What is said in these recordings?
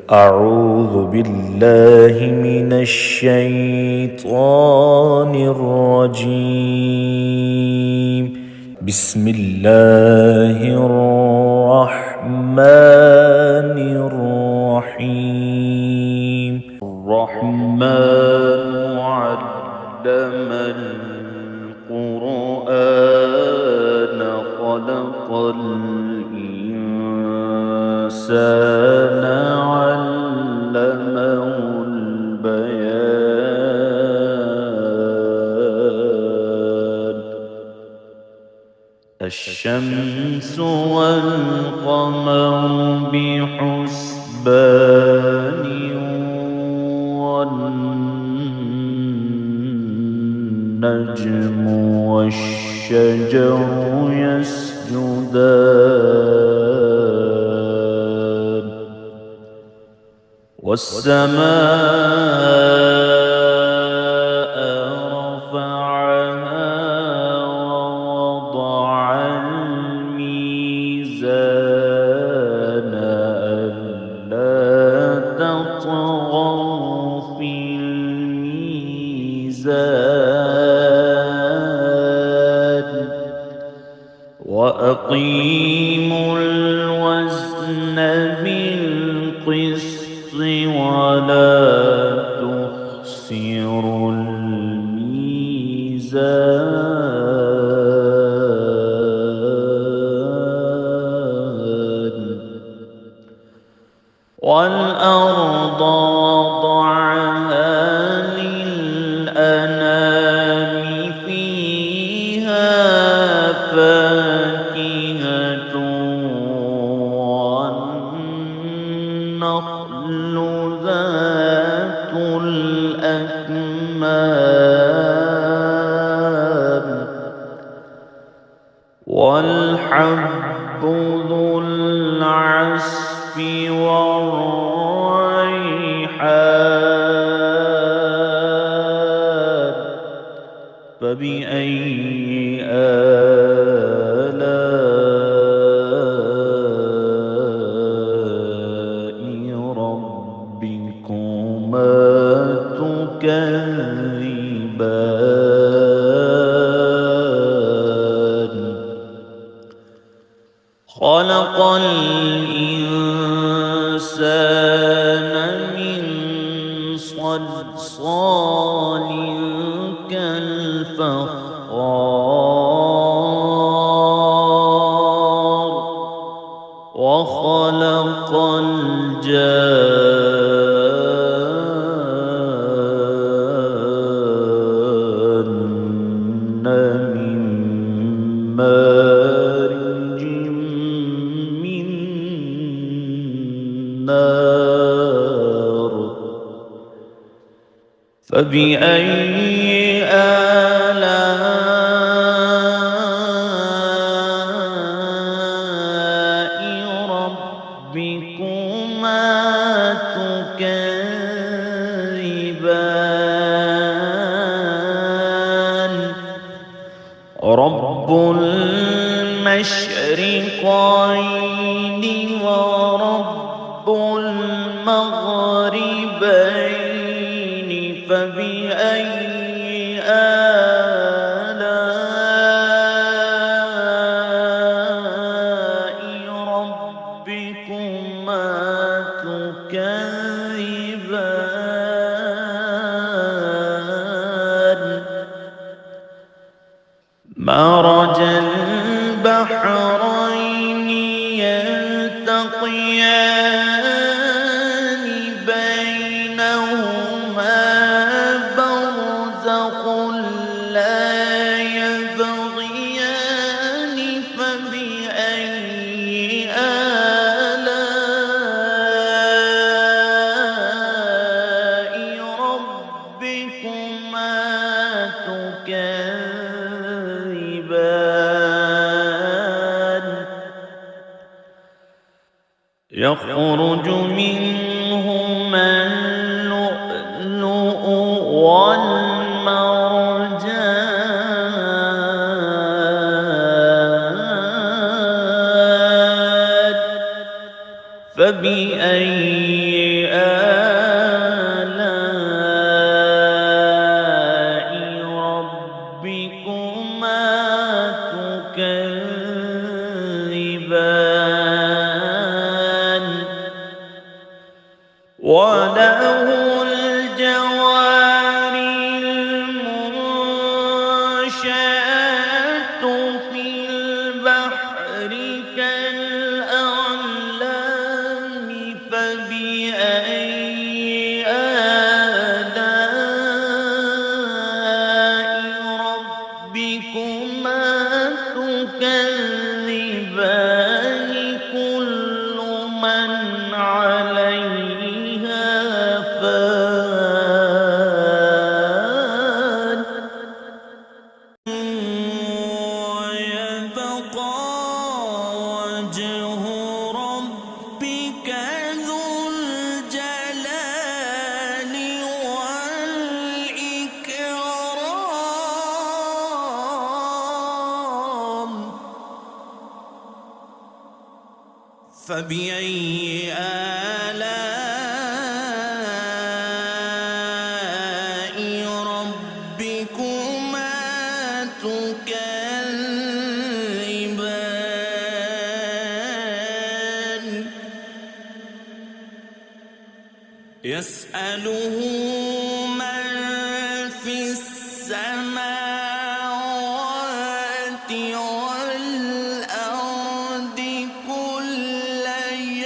أعوذ بالله من الشيطان الرجيم. بسم الله الرحمن الرحيم. الرحمن علم القرآن خلق الإنسان علمه البيان. الشمس والقمر بحسبان والنجم والشجر يسجدان والسماء رفعها ووضع الميزان ألا تطغوا في الميزان وأقيموا الوزن بالقسط ولا تخسروا الميزان. والأرض وضعها للأنام فيها فاكهة والنخل ذات الأكمام والحب ذو العصف والريحان. فبأي آلاء ربكما تكذبان. خلق الإنسان من صلصال كالفخار وخلق الجان من مارج من نار. فبأي آلاء ربكما تكذبان. رب المشرقين ورب المغربين. فبأي آلاء ربكما تكذبان. مرج البحرين يلتقيان بينهما برزخ لا يبغيان. فبأي آلاء ربكما تكذبان. يخرج منهما اللؤلؤ والمرجان. فبأي وله الجوار المنشآت في البحر كالأعلام فبأي آلاء ربكما تكذبان كل من عليها فان ويبقى وجه ربك ذو الجلال والإكرام فبأي آلاء ربكما تكذبان يسأله من في السماوات والأرض كل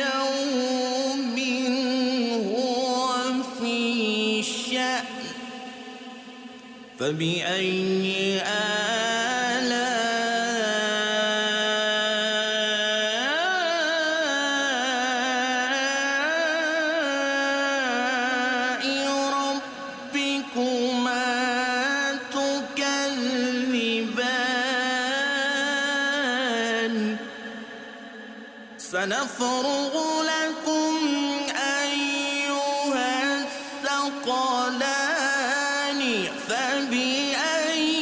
يوم هو في شأن فبأي آلاء ربكما تكذبان سنفرغ لكم أيها الثقلان فبأي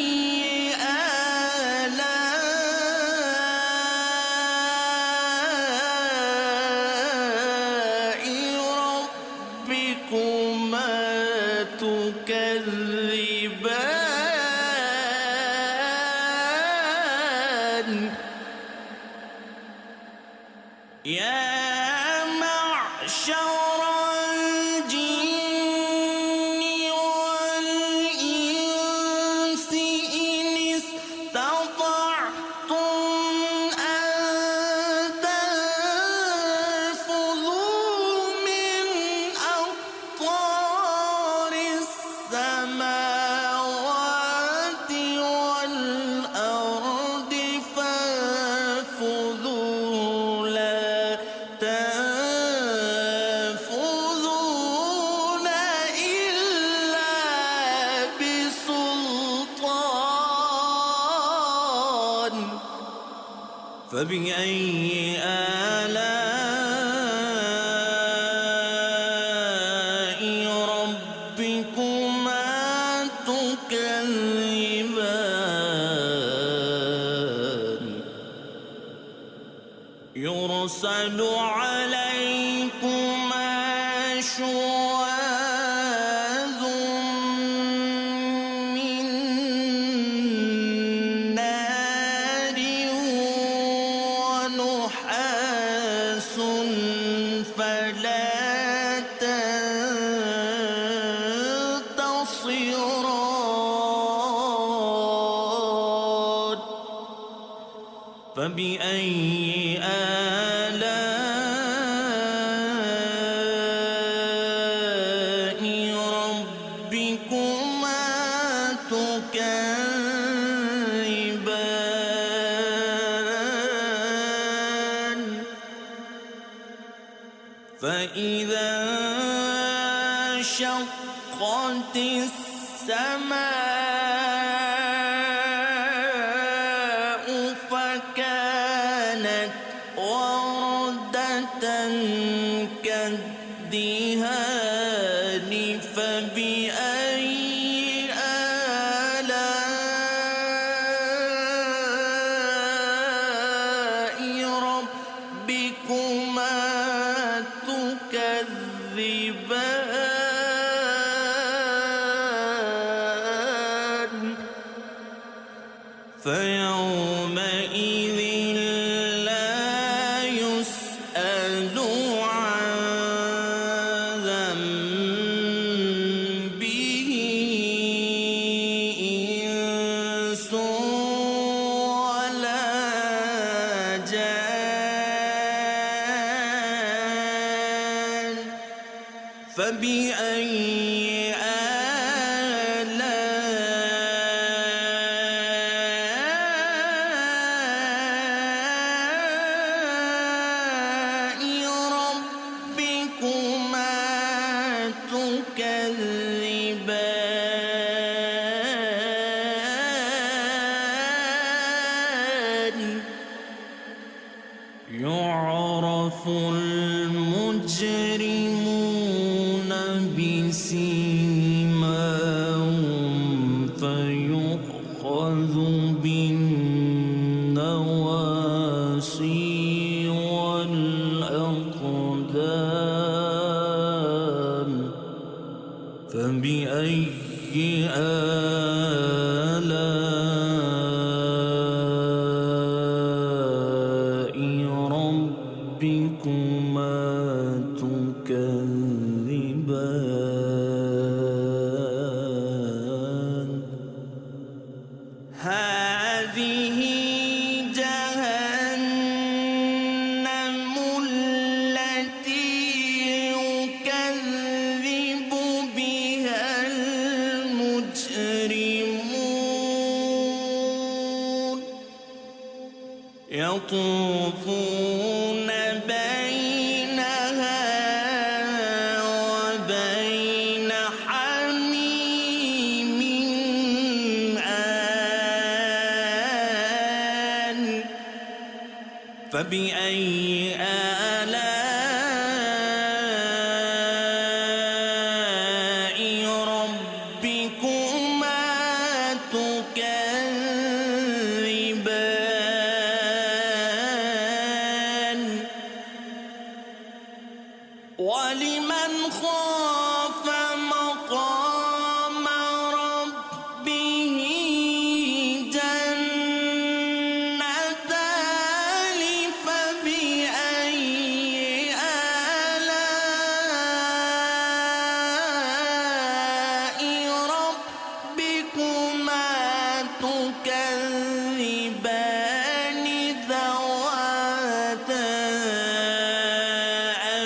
آلاء ربكما تكذبان يا معشر الجن والإنس إن استطعتم أن تنفذوا من أقطار السماوات والأرض فانفذوا لا تنفذون إلا بسلطان فبأي آلاء ربكما تكذبان يرسل عليكما شواظ من نار ونحاس فلا تنتصران فبأي آلاء ربكما تكذبان فإذا انشقت السماء فكانت وردة كالدهان فبأي آلاء ربكما تكذبان فيومئذ لا يسأل عن فبأي آلاء ربكما تكذبان يعرف المجرمون بسيماهم فيؤخذ بالنواصي والأقدام فبأي آلاء ربكما تكذبان هذه جهنم التي يكذب بها المجرمون يطوفون بينها وبين حميم آن فبأي آلاء ربكما تكذبان ولمن خاف مقام ربه جنتان فبأي آلاء ربكما تكذبان ذواتا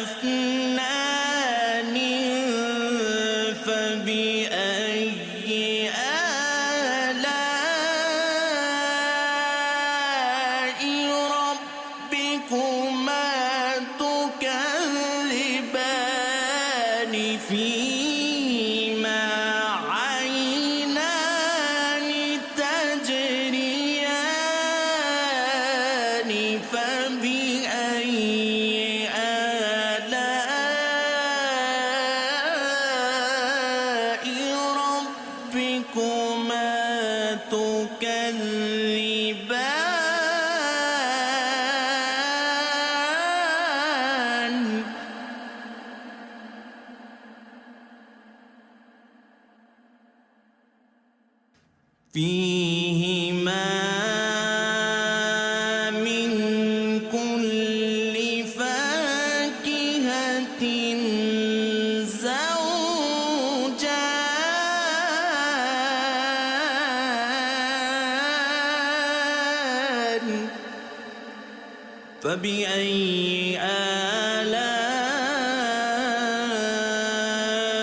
أفنان فبأي آلاء ربكما تكذبان فيهما عينان تجريان فبأي آلاء ربكما تكذبان فيهما من كل فاكهة زوجان فبأي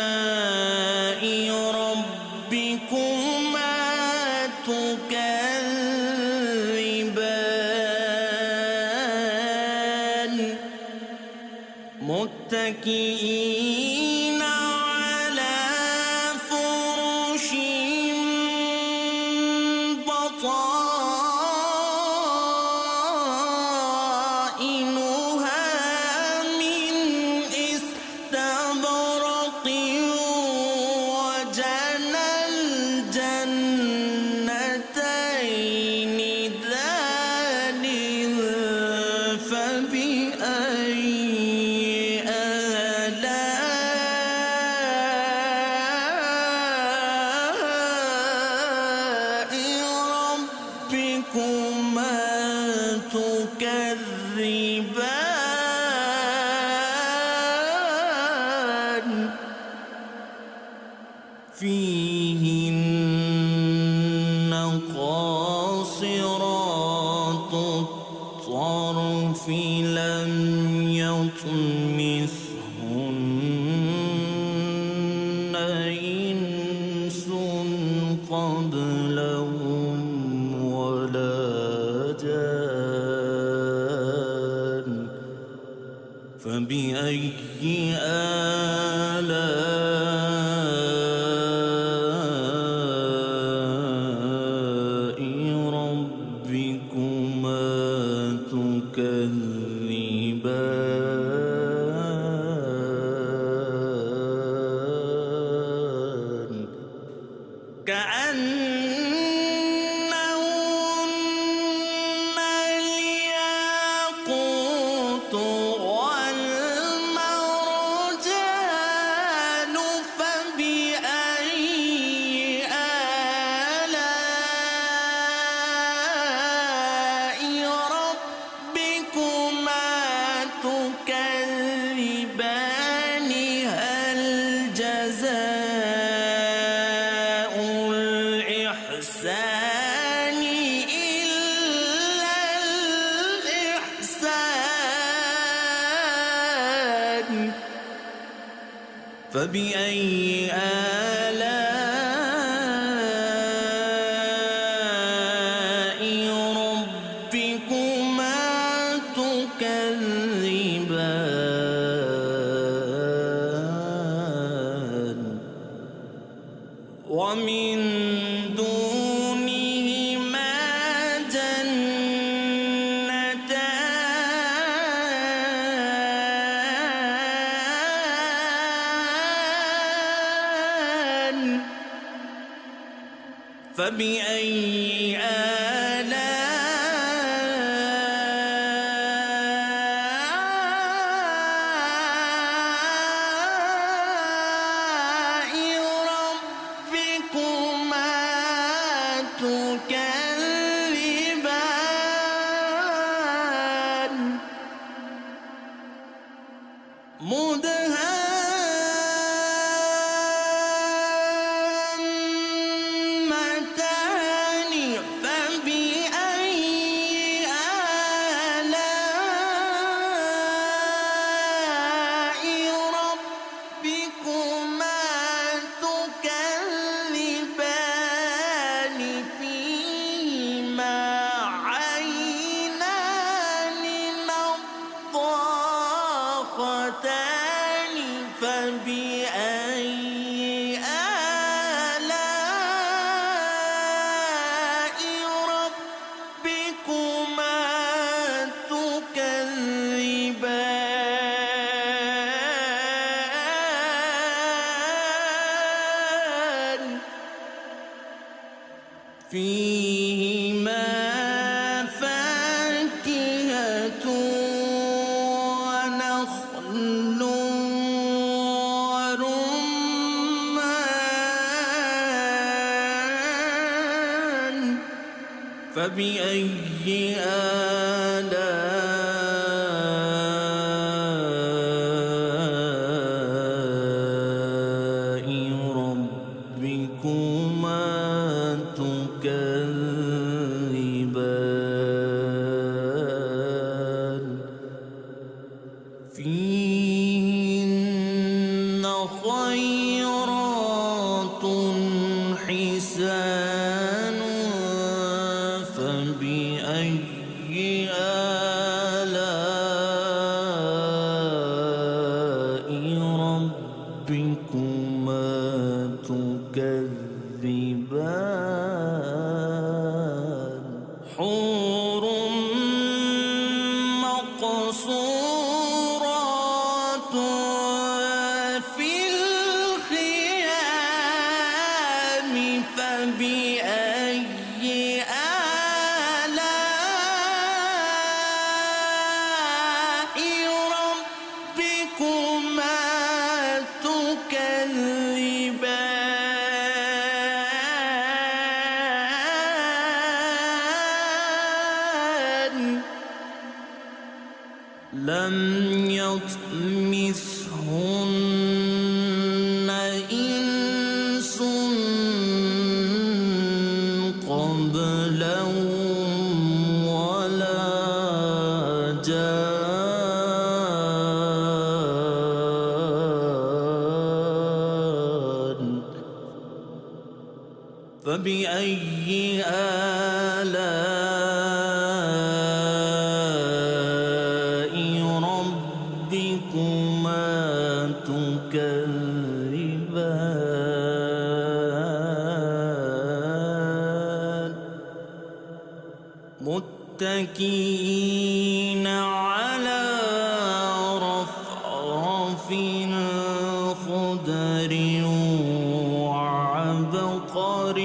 آلاء ربكما تكذبان متكئين على فرش بطائنها من استبرق وجنى الجنتين دان فبأي آلاء ربكما تكذبان فيهن قاصرات الطرف لم يطمثهن كأنهن الياقوت والمرجان فبأي آلاء ربكما تكذبان هل جزاء الإحسان إلا الإحسان فبأي آلاء ربكما تكذبان ومن دونهما جنتان فبأي آلاء ربكما تكذبان مدهامتان فبأي آلاء ربكما تكذبان فيهما عينان نضاختان فبأي آلاء ربكما تكذبان فيهما فاكهة ونخل ورمان فبأي آلاء ربكما تكذبان فيهن خيرات حسان فبأي آلاء ربكما تكذبان حور مقصورات في الخيام فبأي آلاء ربكما تكذبان لم يطمثهن إنس قبلهم ولا جان فبأي آلاء ربكما تكذبان متكئين على رفرف خضر وعبقر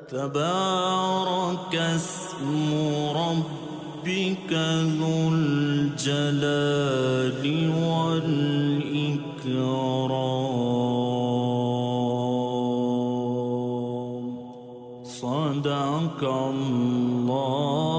تبارك اسم ربك ذو الجلال والإكرام. صدق الله